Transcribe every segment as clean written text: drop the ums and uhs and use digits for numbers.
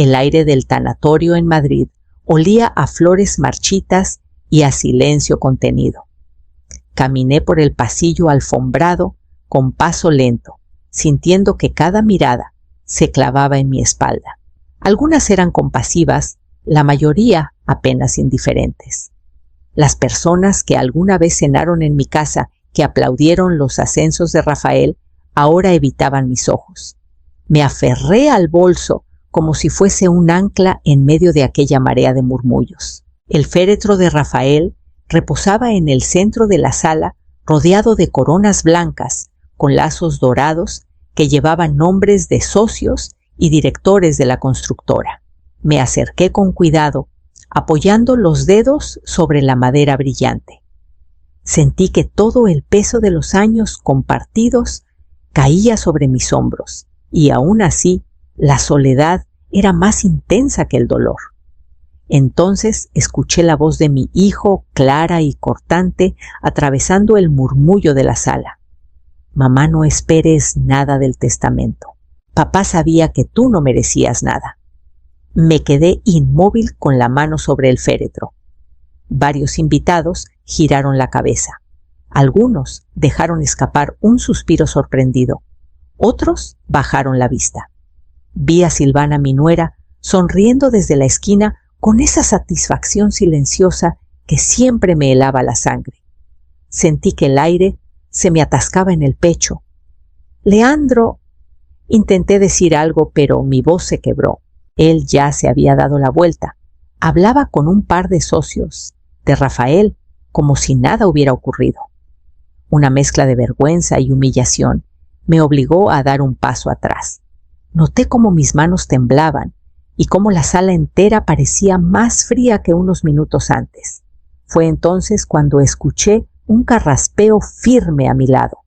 El aire del tanatorio en Madrid olía a flores marchitas y a silencio contenido. Caminé por el pasillo alfombrado con paso lento, sintiendo que cada mirada se clavaba en mi espalda. Algunas eran compasivas, la mayoría apenas indiferentes. Las personas que alguna vez cenaron en mi casa, que aplaudieron los ascensos de Rafael, ahora evitaban mis ojos. Me aferré al bolso como si fuese un ancla en medio de aquella marea de murmullos. El féretro de Rafael reposaba en el centro de la sala, rodeado de coronas blancas con lazos dorados que llevaban nombres de socios y directores de la constructora. Me acerqué con cuidado, apoyando los dedos sobre la madera brillante. Sentí que todo el peso de los años compartidos caía sobre mis hombros, y aún así la soledad era más intensa que el dolor. Entonces escuché la voz de mi hijo, clara y cortante, atravesando el murmullo de la sala. Mamá, no esperes nada del testamento. Papá sabía que tú no merecías nada. Me quedé inmóvil con la mano sobre el féretro. Varios invitados giraron la cabeza. Algunos dejaron escapar un suspiro sorprendido. Otros bajaron la vista. Vi a Silvana, mi nuera, sonriendo desde la esquina con esa satisfacción silenciosa que siempre me helaba la sangre. Sentí que el aire se me atascaba en el pecho. Leandro, intenté decir algo, pero mi voz se quebró. Él ya se había dado la vuelta. Hablaba con un par de socios, de Rafael, como si nada hubiera ocurrido. Una mezcla de vergüenza y humillación me obligó a dar un paso atrás. Noté cómo mis manos temblaban y cómo la sala entera parecía más fría que unos minutos antes. Fue entonces cuando escuché un carraspeo firme a mi lado.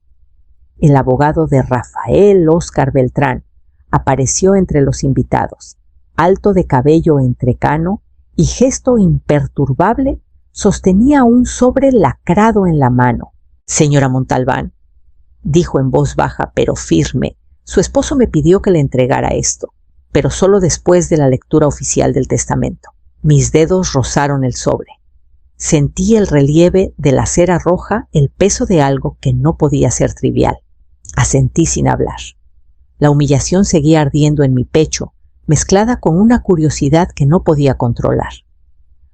El abogado de Rafael, Óscar Beltrán, apareció entre los invitados. Alto de cabello entrecano y gesto imperturbable, sostenía un sobre lacrado en la mano. «Señora Montalbán», dijo en voz baja pero firme, «su esposo me pidió que le entregara esto, pero solo después de la lectura oficial del testamento». Mis dedos rozaron el sobre. Sentí el relieve de la cera roja, el peso de algo que no podía ser trivial. Asentí sin hablar. La humillación seguía ardiendo en mi pecho, mezclada con una curiosidad que no podía controlar.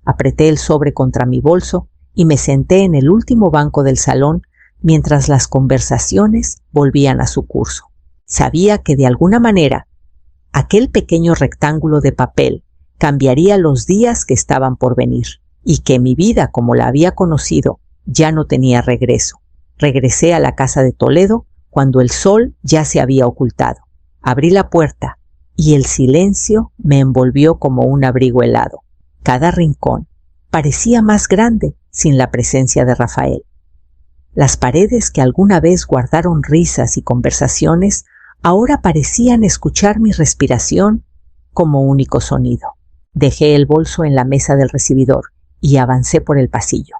Apreté el sobre contra mi bolso y me senté en el último banco del salón mientras las conversaciones volvían a su curso. Sabía que de alguna manera aquel pequeño rectángulo de papel cambiaría los días que estaban por venir y que mi vida como la había conocido ya no tenía regreso. Regresé a la casa de Toledo cuando el sol ya se había ocultado. Abrí la puerta y el silencio me envolvió como un abrigo helado. Cada rincón parecía más grande sin la presencia de Rafael. Las paredes que alguna vez guardaron risas y conversaciones ahora parecían escuchar mi respiración como único sonido. Dejé el bolso en la mesa del recibidor y avancé por el pasillo.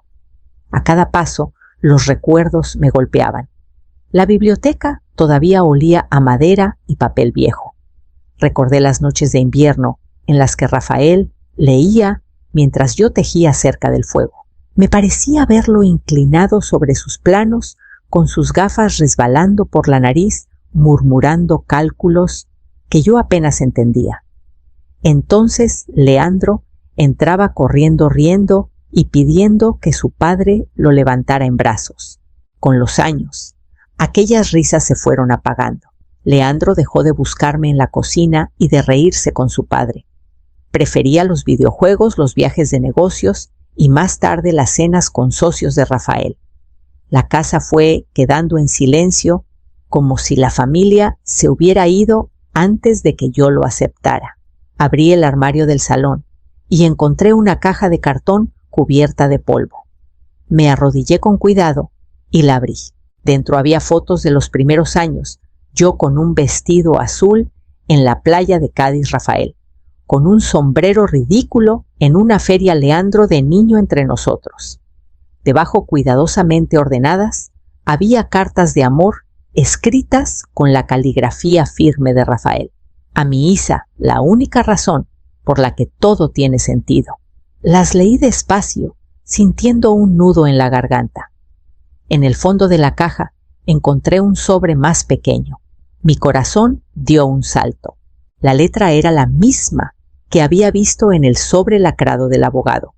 A cada paso los recuerdos me golpeaban. La biblioteca todavía olía a madera y papel viejo. Recordé las noches de invierno en las que Rafael leía mientras yo tejía cerca del fuego. Me parecía verlo inclinado sobre sus planos, con sus gafas resbalando por la nariz, murmurando cálculos que yo apenas entendía. Entonces Leandro entraba corriendo riendo y pidiendo que su padre lo levantara en brazos. Con los años, aquellas risas se fueron apagando. Leandro dejó de buscarme en la cocina y de reírse con su padre. Prefería los videojuegos, los viajes de negocios y más tarde las cenas con socios de Rafael. La casa fue quedando en silencio, como si la familia se hubiera ido antes de que yo lo aceptara. Abrí el armario del salón y encontré una caja de cartón cubierta de polvo. Me arrodillé con cuidado y la abrí. Dentro había fotos de los primeros años, yo con un vestido azul en la playa de Cádiz Rafael, con un sombrero ridículo en una feria Leandro de niño entre nosotros. Debajo, cuidadosamente ordenadas, había cartas de amor escritas con la caligrafía firme de Rafael. A mi Isa, la única razón por la que todo tiene sentido. Las leí despacio, sintiendo un nudo en la garganta. En el fondo de la caja encontré un sobre más pequeño. Mi corazón dio un salto. La letra era la misma que había visto en el sobre lacrado del abogado.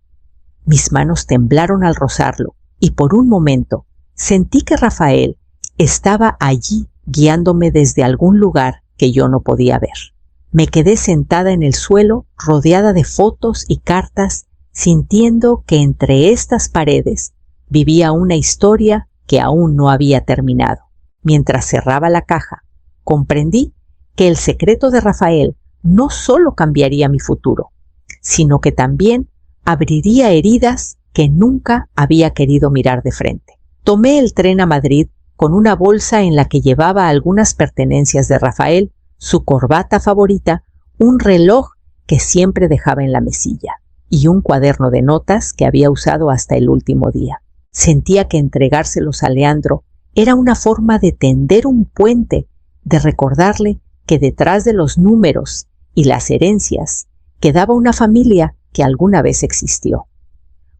Mis manos temblaron al rozarlo y por un momento sentí que Rafael estaba allí guiándome desde algún lugar que yo no podía ver. Me quedé sentada en el suelo, rodeada de fotos y cartas, sintiendo que entre estas paredes vivía una historia que aún no había terminado. Mientras cerraba la caja, comprendí que el secreto de Rafael no solo cambiaría mi futuro, sino que también abriría heridas que nunca había querido mirar de frente. Tomé el tren a Madrid con una bolsa en la que llevaba algunas pertenencias de Rafael, su corbata favorita, un reloj que siempre dejaba en la mesilla y un cuaderno de notas que había usado hasta el último día. Sentía que entregárselos a Leandro era una forma de tender un puente, de recordarle que detrás de los números y las herencias quedaba una familia que alguna vez existió.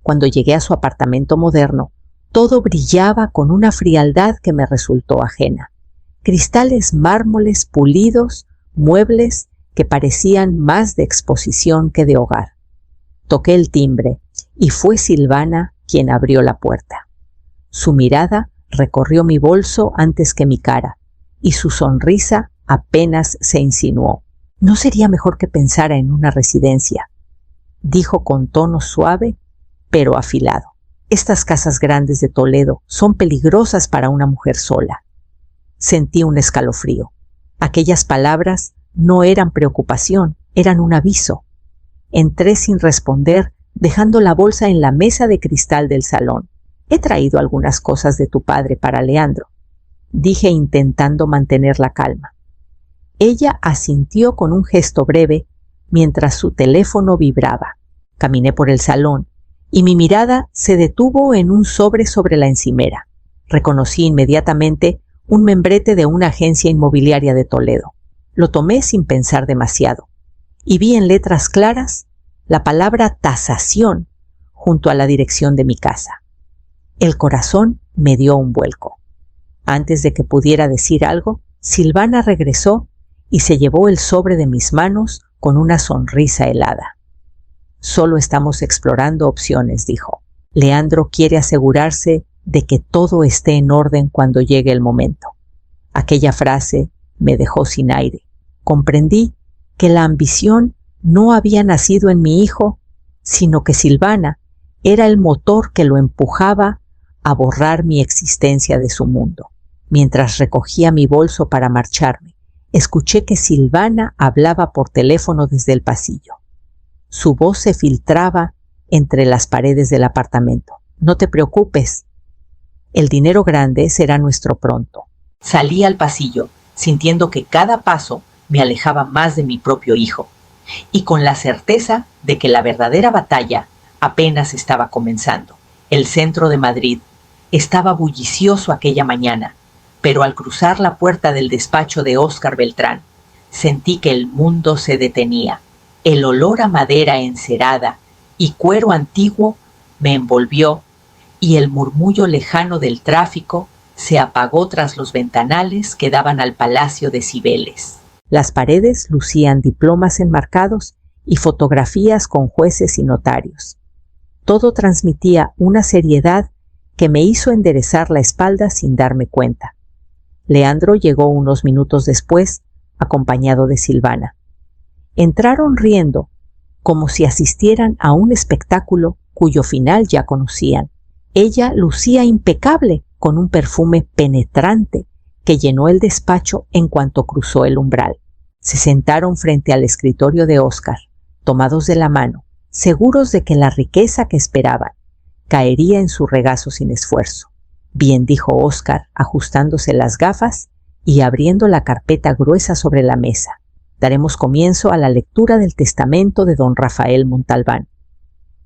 Cuando llegué a su apartamento moderno, todo brillaba con una frialdad que me resultó ajena. Cristales mármoles pulidos, muebles que parecían más de exposición que de hogar. Toqué el timbre y fue Silvana quien abrió la puerta. Su mirada recorrió mi bolso antes que mi cara y su sonrisa apenas se insinuó. «¿No sería mejor que pensara en una residencia?», dijo con tono suave pero afilado. «Estas casas grandes de Toledo son peligrosas para una mujer sola». Sentí un escalofrío. Aquellas palabras no eran preocupación, eran un aviso. Entré sin responder, dejando la bolsa en la mesa de cristal del salón. «He traído algunas cosas de tu padre para Leandro», dije intentando mantener la calma. Ella asintió con un gesto breve mientras su teléfono vibraba. Caminé por el salón y mi mirada se detuvo en un sobre la encimera. Reconocí inmediatamente un membrete de una agencia inmobiliaria de Toledo. Lo tomé sin pensar demasiado y vi en letras claras la palabra tasación junto a la dirección de mi casa. El corazón me dio un vuelco. Antes de que pudiera decir algo, Silvana regresó y se llevó el sobre de mis manos con una sonrisa helada. «Solo estamos explorando opciones», dijo. «Leandro quiere asegurarse de que todo esté en orden cuando llegue el momento». Aquella frase me dejó sin aire. Comprendí que la ambición no había nacido en mi hijo, sino que Silvana era el motor que lo empujaba a borrar mi existencia de su mundo. Mientras recogía mi bolso para marcharme, escuché que Silvana hablaba por teléfono desde el pasillo. Su voz se filtraba entre las paredes del apartamento. «No te preocupes. El dinero grande será nuestro pronto». Salí al pasillo, sintiendo que cada paso me alejaba más de mi propio hijo, y con la certeza de que la verdadera batalla apenas estaba comenzando. El centro de Madrid estaba bullicioso aquella mañana, pero al cruzar la puerta del despacho de Óscar Beltrán, sentí que el mundo se detenía. El olor a madera encerada y cuero antiguo me envolvió y el murmullo lejano del tráfico se apagó tras los ventanales que daban al Palacio de Cibeles. Las paredes lucían diplomas enmarcados y fotografías con jueces y notarios. Todo transmitía una seriedad que me hizo enderezar la espalda sin darme cuenta. Leandro llegó unos minutos después, acompañado de Silvana. Entraron riendo, como si asistieran a un espectáculo cuyo final ya conocían. Ella lucía impecable, con un perfume penetrante que llenó el despacho en cuanto cruzó el umbral. Se sentaron frente al escritorio de Óscar, tomados de la mano, seguros de que la riqueza que esperaban caería en su regazo sin esfuerzo. «Bien», dijo Óscar, ajustándose las gafas y abriendo la carpeta gruesa sobre la mesa. «Daremos comienzo a la lectura del testamento de don Rafael Montalbán».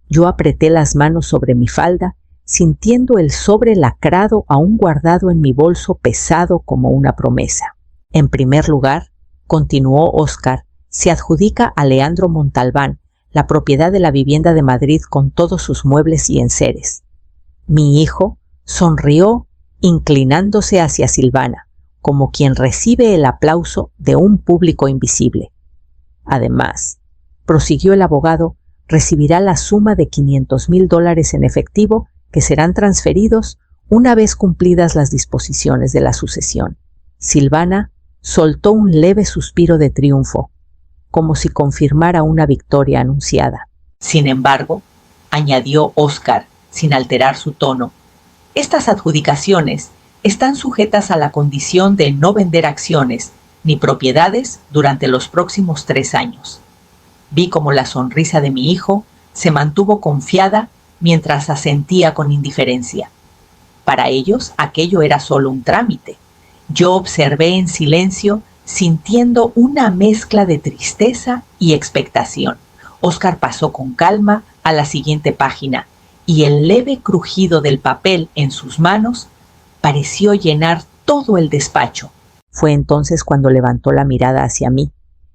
Yo apreté las manos sobre mi falda, sintiendo el sobre lacrado aún guardado en mi bolso pesado como una promesa. En primer lugar, continuó Óscar, se adjudica a Leandro Montalbán la propiedad de la vivienda de Madrid con todos sus muebles y enseres. Mi hijo sonrió inclinándose hacia Silvana, como quien recibe el aplauso de un público invisible. Además, prosiguió el abogado, recibirá la suma de $500,000 en efectivo que serán transferidos una vez cumplidas las disposiciones de la sucesión. Silvana soltó un leve suspiro de triunfo, como si confirmara una victoria anunciada. Sin embargo, añadió Óscar, sin alterar su tono, estas adjudicaciones están sujetas a la condición de no vender acciones ni propiedades durante los próximos 3 años. Vi como la sonrisa de mi hijo se mantuvo confiada mientras asentía con indiferencia. Para ellos aquello era solo un trámite. Yo observé en silencio, sintiendo una mezcla de tristeza y expectación. Óscar pasó con calma a la siguiente página y el leve crujido del papel en sus manos pareció llenar todo el despacho. Fue entonces cuando levantó la mirada hacia mí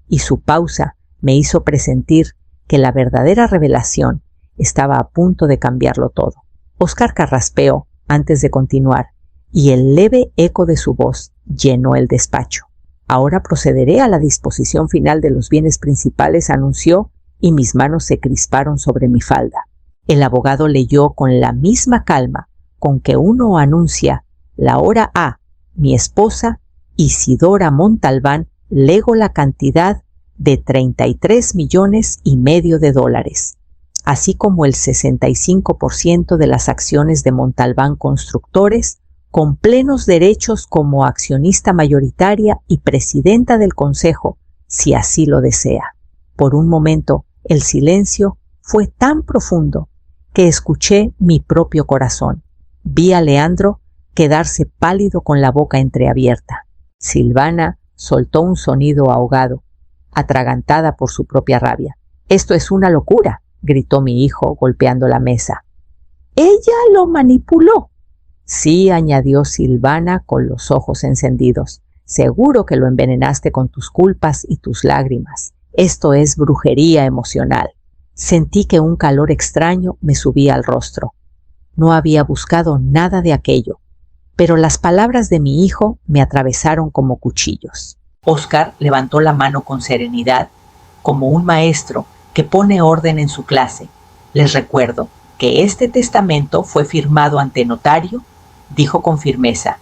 y su pausa me hizo presentir que la verdadera revelación estaba a punto de cambiarlo todo. Óscar carraspeó antes de continuar y el leve eco de su voz llenó el despacho. Ahora procederé a la disposición final de los bienes principales, anunció, y mis manos se crisparon sobre mi falda. El abogado leyó con la misma calma con que uno anuncia la hora A, mi esposa, Isidora Montalbán, lego la cantidad de $33,500,000, así como el 65% de las acciones de Montalbán Constructores, con plenos derechos como accionista mayoritaria y presidenta del consejo, si así lo desea. Por un momento, el silencio fue tan profundo que escuché mi propio corazón. Vi a Leandro quedarse pálido con la boca entreabierta. Silvana soltó un sonido ahogado, atragantada por su propia rabia. «Esto es una locura», gritó mi hijo golpeando la mesa. «¿Ella lo manipuló?» «Sí», añadió Silvana con los ojos encendidos. «Seguro que lo envenenaste con tus culpas y tus lágrimas. Esto es brujería emocional». Sentí que un calor extraño me subía al rostro. No había buscado nada de aquello, pero las palabras de mi hijo me atravesaron como cuchillos. Óscar levantó la mano con serenidad, como un maestro que pone orden en su clase. «Les recuerdo que este testamento fue firmado ante notario», dijo con firmeza.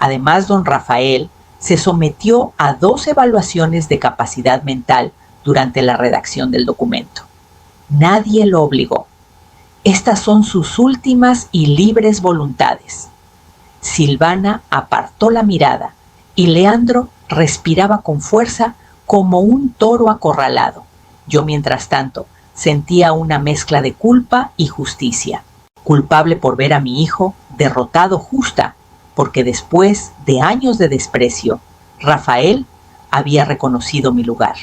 «Además, don Rafael se sometió a 2 evaluaciones de capacidad mental durante la redacción del documento. Nadie lo obligó. Estas son sus últimas y libres voluntades». Silvana apartó la mirada y Leandro respiraba con fuerza como un toro acorralado. Yo, mientras tanto, sentía una mezcla de culpa y justicia. Culpable por ver a mi hijo derrotado justa, porque después de años de desprecio, Rafael había reconocido mi lugar.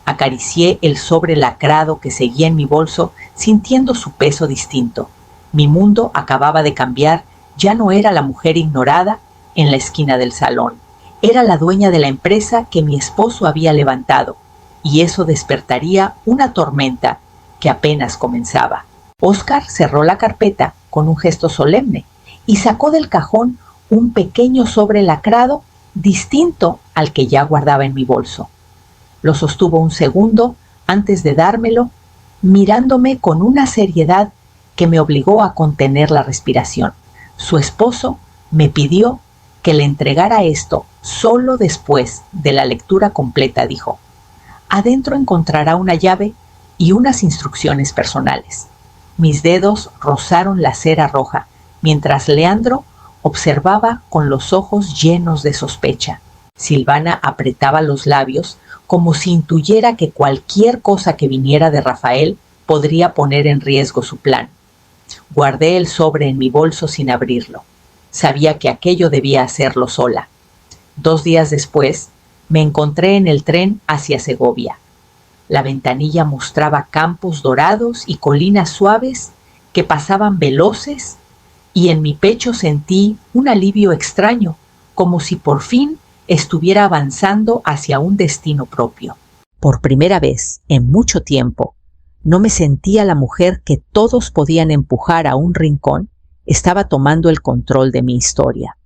Acaricié el sobre lacrado que seguía en mi bolso, sintiendo su peso distinto. Mi mundo acababa de cambiar. Ya no era la mujer ignorada en la esquina del salón. Era la dueña de la empresa que mi esposo había levantado, y eso despertaría una tormenta que apenas comenzaba. Óscar cerró la carpeta con un gesto solemne y sacó del cajón un pequeño sobre lacrado distinto al que ya guardaba en mi bolso. Lo sostuvo un segundo antes de dármelo, mirándome con una seriedad que me obligó a contener la respiración. Su esposo me pidió que le entregara esto solo después de la lectura completa, dijo. «Adentro encontrará una llave y unas instrucciones personales». Mis dedos rozaron la cera roja, mientras Leandro observaba con los ojos llenos de sospecha. Silvana apretaba los labios como si intuyera que cualquier cosa que viniera de Rafael podría poner en riesgo su plan. Guardé el sobre en mi bolso sin abrirlo. Sabía que aquello debía hacerlo sola. 2 días después, me encontré en el tren hacia Segovia. La ventanilla mostraba campos dorados y colinas suaves que pasaban veloces, y en mi pecho sentí un alivio extraño, como si por fin estuviera avanzando hacia un destino propio. Por primera vez en mucho tiempo, no me sentía la mujer que todos podían empujar a un rincón. Estaba tomando el control de mi historia.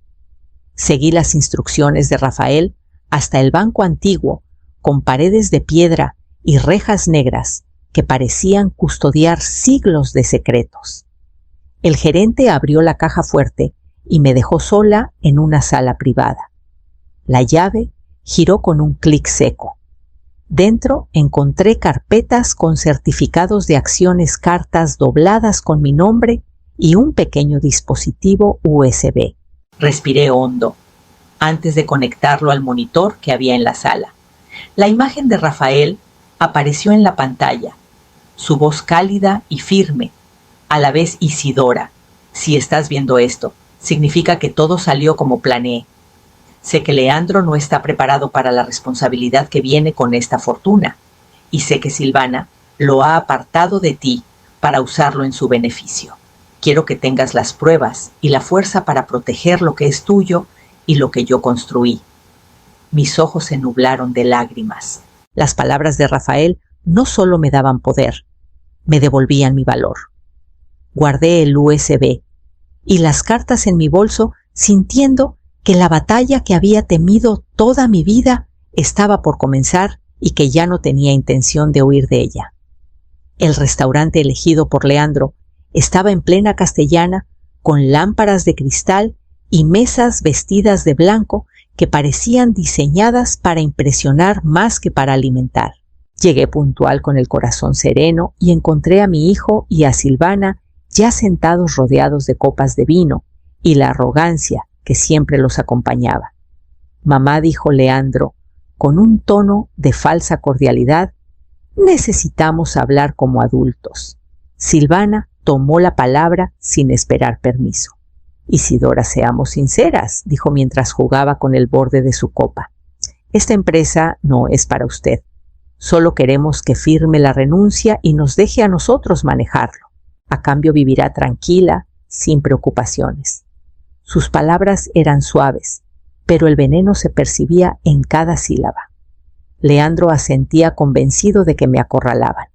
Seguí las instrucciones de Rafael hasta el banco antiguo, con paredes de piedra y rejas negras que parecían custodiar siglos de secretos. El gerente abrió la caja fuerte y me dejó sola en una sala privada. La llave giró con un clic seco. Dentro encontré carpetas con certificados de acciones, cartas dobladas con mi nombre y un pequeño dispositivo USB. Respiré hondo antes de conectarlo al monitor que había en la sala. La imagen de Rafael apareció en la pantalla. Su voz cálida y firme, a la vez Isidora. Si estás viendo esto, significa que todo salió como planeé. Sé que Leandro no está preparado para la responsabilidad que viene con esta fortuna, y sé que Silvana lo ha apartado de ti para usarlo en su beneficio. Quiero que tengas las pruebas y la fuerza para proteger lo que es tuyo y lo que yo construí. Mis ojos se nublaron de lágrimas. Las palabras de Rafael no solo me daban poder, me devolvían mi valor. Guardé el USB y las cartas en mi bolso, sintiendo que la batalla que había temido toda mi vida estaba por comenzar y que ya no tenía intención de huir de ella. El restaurante elegido por Leandro estaba en plena Castellana, con lámparas de cristal y mesas vestidas de blanco que parecían diseñadas para impresionar más que para alimentar. Llegué puntual con el corazón sereno y encontré a mi hijo y a Silvana ya sentados rodeados de copas de vino y la arrogancia que siempre los acompañaba. Mamá, dijo Leandro, con un tono de falsa cordialidad, necesitamos hablar como adultos. Silvana tomó la palabra sin esperar permiso. Isidora, seamos sinceras, dijo mientras jugaba con el borde de su copa. Esta empresa no es para usted. Solo queremos que firme la renuncia y nos deje a nosotros manejarlo. A cambio vivirá tranquila, sin preocupaciones. Sus palabras eran suaves, pero el veneno se percibía en cada sílaba. Leandro asentía convencido de que me acorralaban.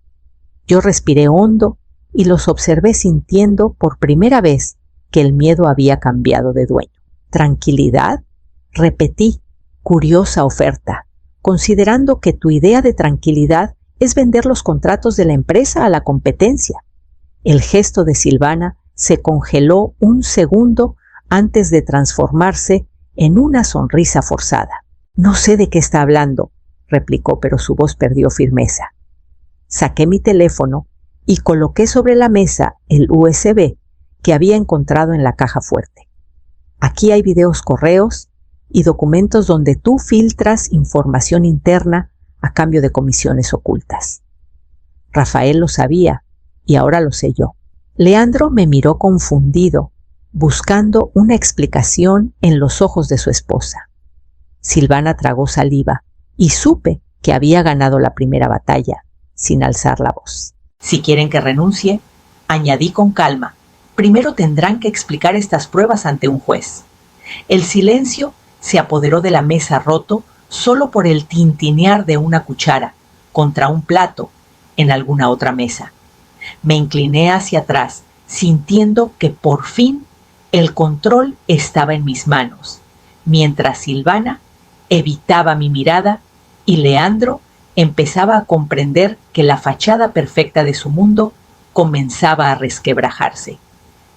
Yo respiré hondo y los observé sintiendo por primera vez que el miedo había cambiado de dueño. ¿Tranquilidad? Repetí, curiosa oferta, considerando que tu idea de tranquilidad es vender los contratos de la empresa a la competencia. El gesto de Silvana se congeló un segundo antes de transformarse en una sonrisa forzada. No sé de qué está hablando, replicó, pero su voz perdió firmeza. Saqué mi teléfono y coloqué sobre la mesa el USB que había encontrado en la caja fuerte. Aquí hay videos, correos y documentos donde tú filtras información interna a cambio de comisiones ocultas. Rafael lo sabía y ahora lo sé yo. Leandro me miró confundido, buscando una explicación en los ojos de su esposa. Silvana tragó saliva y supe que había ganado la primera batalla, sin alzar la voz. Si quieren que renuncie, añadí con calma, primero tendrán que explicar estas pruebas ante un juez. El silencio se apoderó de la mesa roto solo por el tintinear de una cuchara contra un plato en alguna otra mesa. Me incliné hacia atrás, sintiendo que por fin el control estaba en mis manos, mientras Silvana evitaba mi mirada y Leandro empezaba a comprender que la fachada perfecta de su mundo comenzaba a resquebrajarse.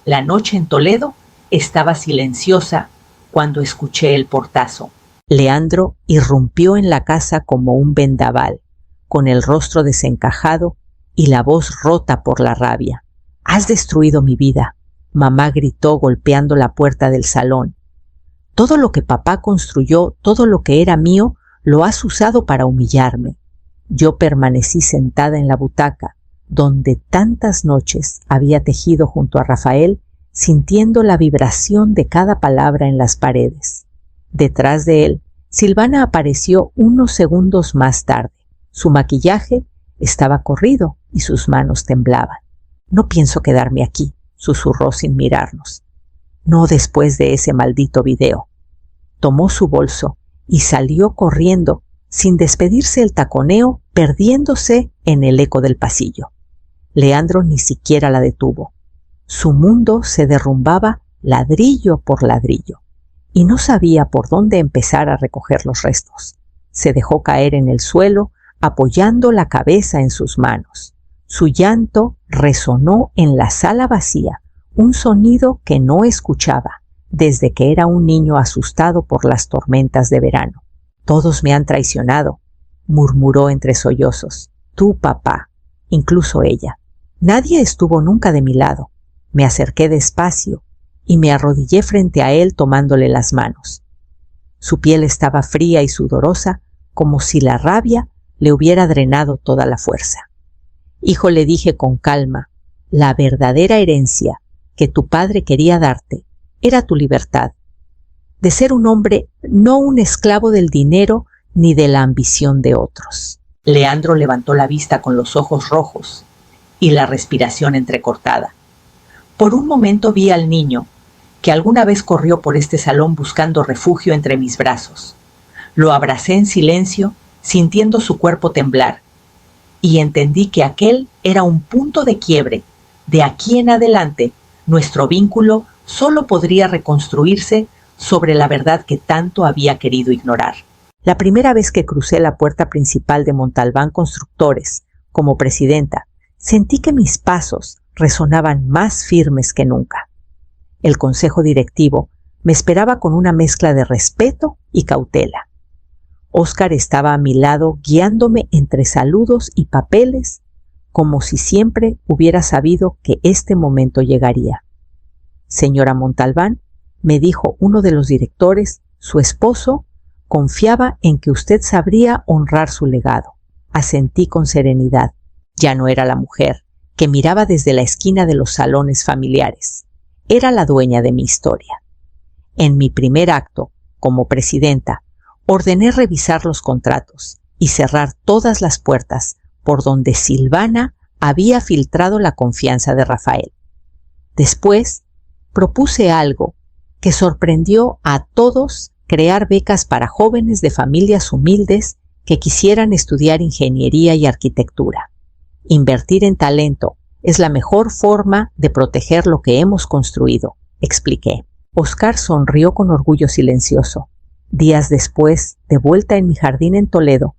La noche en Toledo estaba silenciosa cuando escuché el portazo. Leandro irrumpió en la casa como un vendaval, con el rostro desencajado y la voz rota por la rabia. «Has destruido mi vida», mamá gritó golpeando la puerta del salón. «Todo lo que papá construyó, todo lo que era mío, lo has usado para humillarme». Yo permanecí sentada en la butaca, donde tantas noches había tejido junto a Rafael, sintiendo la vibración de cada palabra en las paredes. Detrás de él, Silvana apareció unos segundos más tarde. Su maquillaje estaba corrido y sus manos temblaban. «No pienso quedarme aquí», susurró sin mirarnos. «No después de ese maldito video». Tomó su bolso y salió corriendo, sin despedirse el taconeo, perdiéndose en el eco del pasillo. Leandro ni siquiera la detuvo. Su mundo se derrumbaba ladrillo por ladrillo, y no sabía por dónde empezar a recoger los restos. Se dejó caer en el suelo, apoyando la cabeza en sus manos. Su llanto resonó en la sala vacía, un sonido que no escuchaba desde que era un niño asustado por las tormentas de verano. «Todos me han traicionado», murmuró entre sollozos. «Tú, papá, incluso ella. Nadie estuvo nunca de mi lado». Me acerqué despacio y me arrodillé frente a él tomándole las manos. Su piel estaba fría y sudorosa, como si la rabia le hubiera drenado toda la fuerza. «Hijo», le dije con calma, «la verdadera herencia que tu padre quería darte era tu libertad, de ser un hombre, no un esclavo del dinero ni de la ambición de otros». Leandro levantó la vista con los ojos rojos y la respiración entrecortada. Por un momento vi al niño, que alguna vez corrió por este salón buscando refugio entre mis brazos. Lo abracé en silencio, sintiendo su cuerpo temblar, y entendí que aquel era un punto de quiebre. De aquí en adelante, nuestro vínculo solo podría reconstruirse sobre la verdad que tanto había querido ignorar. La primera vez que crucé la puerta principal de Montalbán Constructores, como presidenta, sentí que mis pasos resonaban más firmes que nunca. El consejo directivo me esperaba con una mezcla de respeto y cautela. Óscar estaba a mi lado guiándome entre saludos y papeles, como si siempre hubiera sabido que este momento llegaría. «Señora Montalbán», me dijo uno de los directores, «su esposo confiaba en que usted sabría honrar su legado». Asentí con serenidad. Ya no era la mujer que miraba desde la esquina de los salones familiares. Era la dueña de mi historia. En mi primer acto, como presidenta, ordené revisar los contratos y cerrar todas las puertas por donde Silvana había filtrado la confianza de Rafael. Después, propuse algo que sorprendió a todos: crear becas para jóvenes de familias humildes que quisieran estudiar ingeniería y arquitectura. Invertir en talento es la mejor forma de proteger lo que hemos construido, expliqué. Óscar sonrió con orgullo silencioso. Días después, de vuelta en mi jardín en Toledo,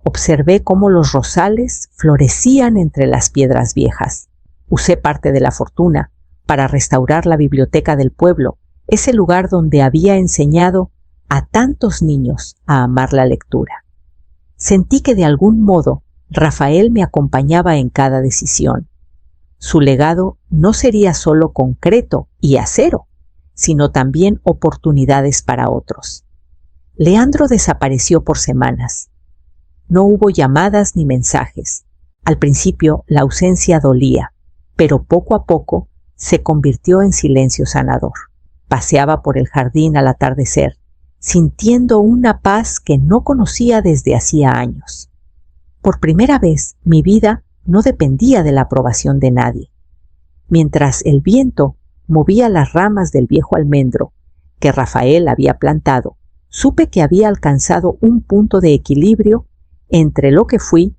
observé cómo los rosales florecían entre las piedras viejas. Usé parte de la fortuna para restaurar la biblioteca del pueblo, ese lugar donde había enseñado a tantos niños a amar la lectura. Sentí que de algún modo Rafael me acompañaba en cada decisión. Su legado no sería solo concreto y acero, sino también oportunidades para otros. Leandro desapareció por semanas. No hubo llamadas ni mensajes. Al principio la ausencia dolía, pero poco a poco se convirtió en silencio sanador. Paseaba por el jardín al atardecer, sintiendo una paz que no conocía desde hacía años. Por primera vez, mi vida no dependía de la aprobación de nadie. Mientras el viento movía las ramas del viejo almendro que Rafael había plantado, supe que había alcanzado un punto de equilibrio entre lo que fui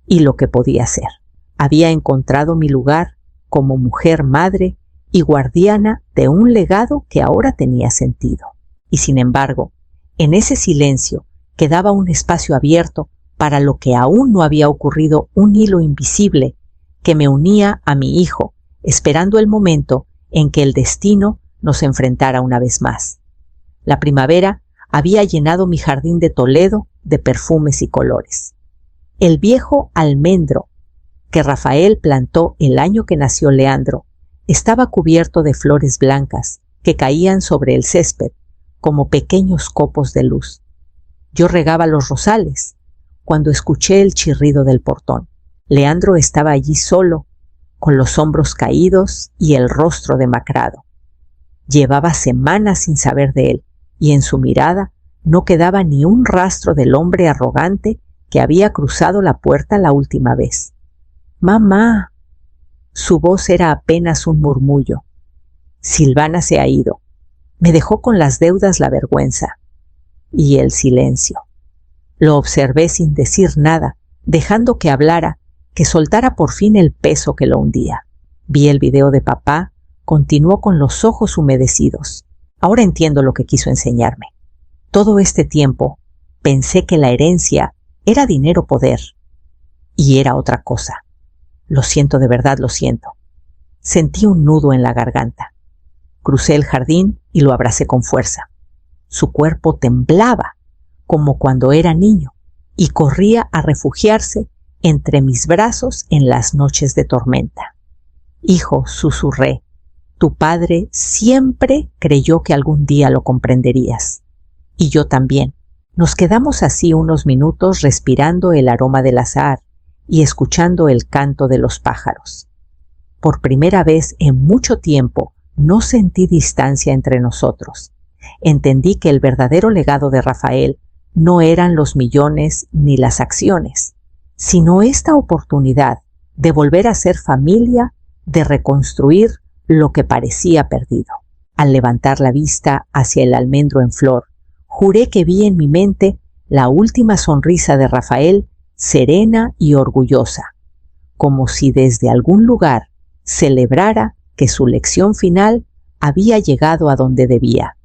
y lo que podía ser. Había encontrado mi lugar como mujer, madre y guardiana de un legado que ahora tenía sentido. Y sin embargo, en ese silencio quedaba un espacio abierto para lo que aún no había ocurrido, un hilo invisible que me unía a mi hijo, esperando el momento en que el destino nos enfrentara una vez más. La primavera había llenado mi jardín de Toledo de perfumes y colores. El viejo almendro que Rafael plantó el año que nació Leandro estaba cubierto de flores blancas que caían sobre el césped como pequeños copos de luz. Yo regaba los rosales cuando escuché el chirrido del portón. Leandro estaba allí solo, con los hombros caídos y el rostro demacrado. Llevaba semanas sin saber de él, y en su mirada no quedaba ni un rastro del hombre arrogante que había cruzado la puerta la última vez. «Mamá». Su voz era apenas un murmullo. «Silvana se ha ido. Me dejó con las deudas la vergüenza. y el silencio. Lo observé sin decir nada, dejando que hablara, que soltara por fin el peso que lo hundía. Vi el video de papá, continuó con los ojos humedecidos. Ahora entiendo lo que quiso enseñarme. Todo este tiempo pensé que la herencia era dinero poder, y era otra cosa. Lo siento, de verdad lo siento. Sentí un nudo en la garganta. Crucé el jardín y lo abracé con fuerza. Su cuerpo temblaba, como cuando era niño, y corría a refugiarse entre mis brazos en las noches de tormenta. Hijo, susurré, tu padre siempre creyó que algún día lo comprenderías. Y yo también. Nos quedamos así unos minutos respirando el aroma del azahar y escuchando el canto de los pájaros. Por primera vez en mucho tiempo no sentí distancia entre nosotros. Entendí que el verdadero legado de Rafael no eran los millones ni las acciones, sino esta oportunidad de volver a ser familia, de reconstruir lo que parecía perdido. Al levantar la vista hacia el almendro en flor, juré que vi en mi mente la última sonrisa de Rafael, serena y orgullosa, como si desde algún lugar celebrara que su lección final había llegado a donde debía.